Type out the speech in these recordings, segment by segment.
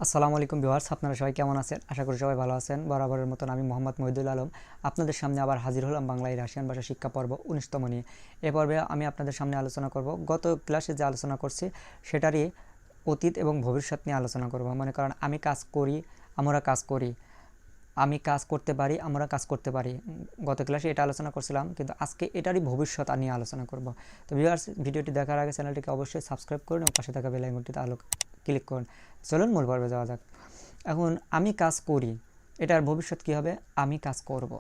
আসসালামু আলাইকুম ভিউয়ার্স, আপনারা সবাই কেমন আছেন? আশা করি সবাই ভালো আছেন। বরাবরের মতন আমি মোহাম্মদ মহিদুল আলম আপনাদের সামনে আবার হাজির হলাম বাংলায় রাশিয়ান ভাষা শিক্ষা পর্ব 19তম নিয়ে। এ পর্বে আমি আপনাদের সামনে আলোচনা করব গত ক্লাসে যে আলোচনা করছি সেটারই অতীত এবং ভবিষ্যৎ নিয়ে আলোচনা করব। মনে করেন আমি কাজ করি, আমরা কাজ করি, আমি কাজ করতে পারি, আমরা কাজ করতে পারি। গত ক্লাসে এটা আলোচনা করছিলাম, কিন্তু আজকে এটারই ভবিষ্যৎ নিয়ে আলোচনা করব। তো ভিউয়ার্স, ভিডিওটি দেখার আগে চ্যানেলটিকে অবশ্যই সাবস্ক্রাইব করুন এবং পাশে থাকা বেল আইকনটিতে ক্লিক করুন। চলুন মূল পর্বে যাওয়া যাক। এখন আমি কাজ করি, এটার ভবিষ্যৎ কী হবে? আমি কাজ করব।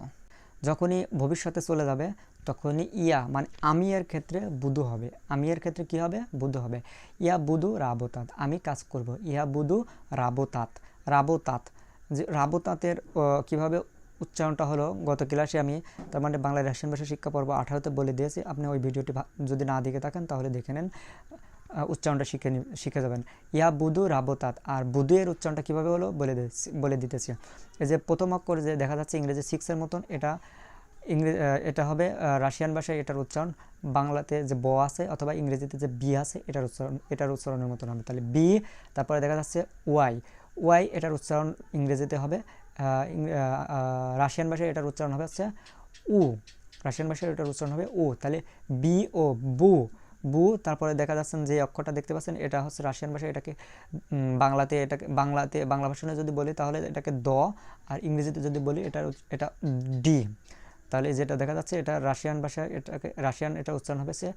যখনই ভবিষ্যতে চলে যাবে তখনই ইয়া মানে আমি এর ক্ষেত্রে বুধু হবে। আমি এর ক্ষেত্রে কী হবে? বুধু হবে। ইয়া বুধু রাবোতাত, আমি কাজ করব। ইয়া বুধু রাবোতাত, রাবোতাত। যে রাবোতাতের কীভাবে উচ্চারণটা হলো গত ক্লাসে আমি তার মানে বাংলা রাশিয়ান ভাষা শিক্ষা পর্ব 18তে বলে দিয়েছি। আপনি ওই ভিডিওটি যদি না দেখে থাকেন তাহলে দেখে নেন, উচ্চারণটা শিখে যাবেন। ইয়া বুধু রাবোতাত। আর বুধু এর উচ্চারণটা কীভাবে হলো বলে দিতেছি। এই যে প্রথম অক্ষর যে দেখা যাচ্ছে ইংরেজি 6-এর মতন, এটা হবে রাশিয়ান ভাষায় এটার উচ্চারণ বাংলাতে যে ব আছে অথবা ইংরেজিতে যে বি আছে এটার উচ্চারণের মতন হবে। তাহলে বি, তারপরে দেখা যাচ্ছে ওয়াই এটার উচ্চারণ ইংরেজিতে হবে, রাশিয়ান ভাষায় এটার উচ্চারণ হবে হচ্ছে উ। রাশিয়ান ভাষায় এটার উচ্চারণ হবে উ। তাহলে বি ও বু। তারপরে দেখা যাচ্ছেন যে অক্ষরটা দেখতে পাচ্ছেন এটা হচ্ছে রাশিয়ান ভাষায় এটাকে বাংলা ভাষণে যদি বলি তাহলে এটাকে দ, আর ইংরেজিতে যদি বলি এটা ডি। তাহলে যেটা দেখা যাচ্ছে এটা রাশিয়ান ভাষায় এটা উচ্চারণ হবে সে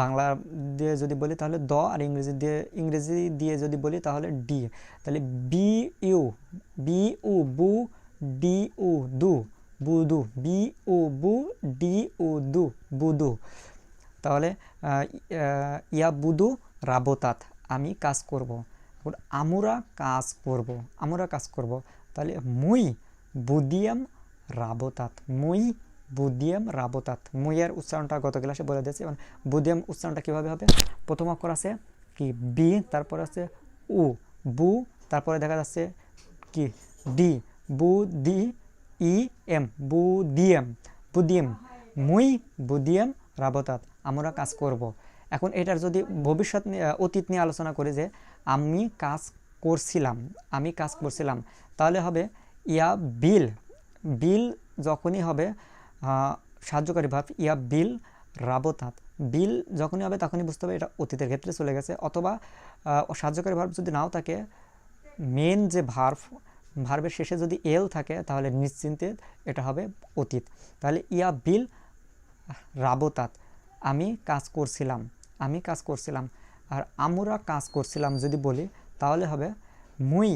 বাংলা দিয়ে যদি বলি তাহলে দ, আর ইংরেজি দিয়ে যদি বলি তাহলে ডি। তাহলে বি ইউ বু, ডি উ দু, বুদু। বি উ বু, ডি উ দু, বুদু। তাহলে ইয়া বুদু রাবোতাত, আমি কাজ করব। আমরা কাজ করব। তাহলে মুই বুদিয়াম রাবোতাত, মুইয়ের উচ্চারণটা গত ক্লাসে বলে দিয়েছি। এবং বুদিয়াম উচ্চারণটা কীভাবে হবে? প্রথম অক্ষর আছে কি বি, তারপরে আছে উ, বু, তারপরে দেখা যাচ্ছে কি ডি, বু দি ই এম, বুদিয়াম। মুই বুদিয়াম রাবোতাত, আমরা কাজ করব। এখন এটার যদি ভবিষ্যৎ অতীত নিয়ে আলোচনা করি যে আমি কাজ করছিলাম, তাহলে হবে ইয়া বিল যখনই হবে সাহায্যকারী ভাব ইয়া বিল রাবোতাত। বিল যখনই হবে তখনই বুঝতে হবে এটা অতীতের ক্ষেত্রে চলে গেছে। অথবা সাহায্যকারী ভার্ব যদি নাও থাকে, মেন যে ভার্বের শেষে যদি এল থাকে তাহলে নিশ্চিন্তে এটা হবে অতীত। তাহলে ইয়া বিল রাবোতাত, আমি কাজ করছিলাম। আর আমরা কাজ করছিলাম যদি বলি তাহলে হবে মুই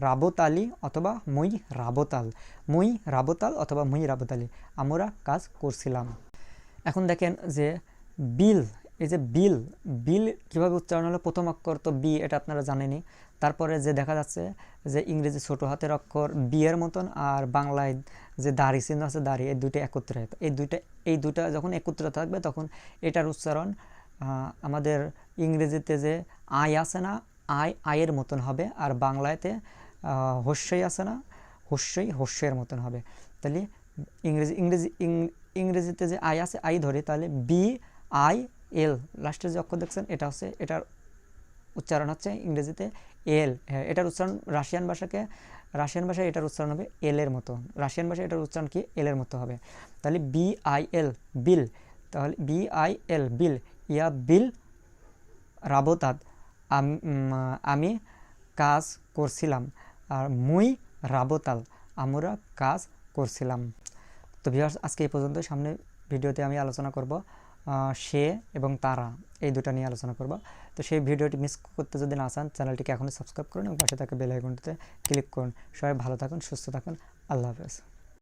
রাবোতালি অথবা মুই রাবোতাল অথবা মুই রাবোতালি, আমরা কাজ করছিলাম। এখন দেখেন যে এই যে বিল কীভাবে উচ্চারণ হলো? প্রথম অক্ষর তো বি, এটা আপনারা জানেনই। তারপরে যে দেখা যাচ্ছে যে ইংরেজি ছোটো হাতের অক্ষর বি এর মতন, আর বাংলায় যে দাড়ি চিহ্ন আছে দাড়ি, এই দুইটা একত্রে, এই দুইটা যখন একত্রে থাকবে তখন এটার উচ্চারণ আমাদের ইংরেজিতে যে আই আছে না, আয়ের মতন হবে, আর বাংলাতে হস্যই আছে না, হস্যের মতন হবে। তাহলে ইংরেজিতে যে আই আছে আই ধরে, তাহলে বি আই এল, লাস্টের যে অক্ষর দেখছেন এটা হচ্ছে এটার উচ্চারণ হচ্ছে ইংরেজিতে এল। এটার উচ্চারণ রাশিয়ান ভাষায় এটার উচ্চারণ হবে এল এর মতো। রাশিয়ান ভাষায় এটার উচ্চারণ কি? এল এর মতো হবে। তাহলে বি আই এল বিল, তাহলে বি আই এল বিল, ইয়া বিল রাবোতাত, আমি কাজ করছিলাম। আর মুই রাবোতাল, আমরা কাজ করছিলাম। তো ভিউয়ার্স, আজকে এই পর্যন্ত। সামনে ভিডিওতে আমি আলোচনা করব সে এবং তারা, এই দুটো নিয়ে আলোচনা করব। তো সেই ভিডিওটি মিস করতে যদি না চান চ্যানেলটিকে এখনই সাবস্ক্রাইব করুন এবং পাশে থাকা বেল আইকনটিতে ক্লিক করুন। সবাই ভালো থাকুন, সুস্থ থাকুন। আল্লাহ হাফেজ।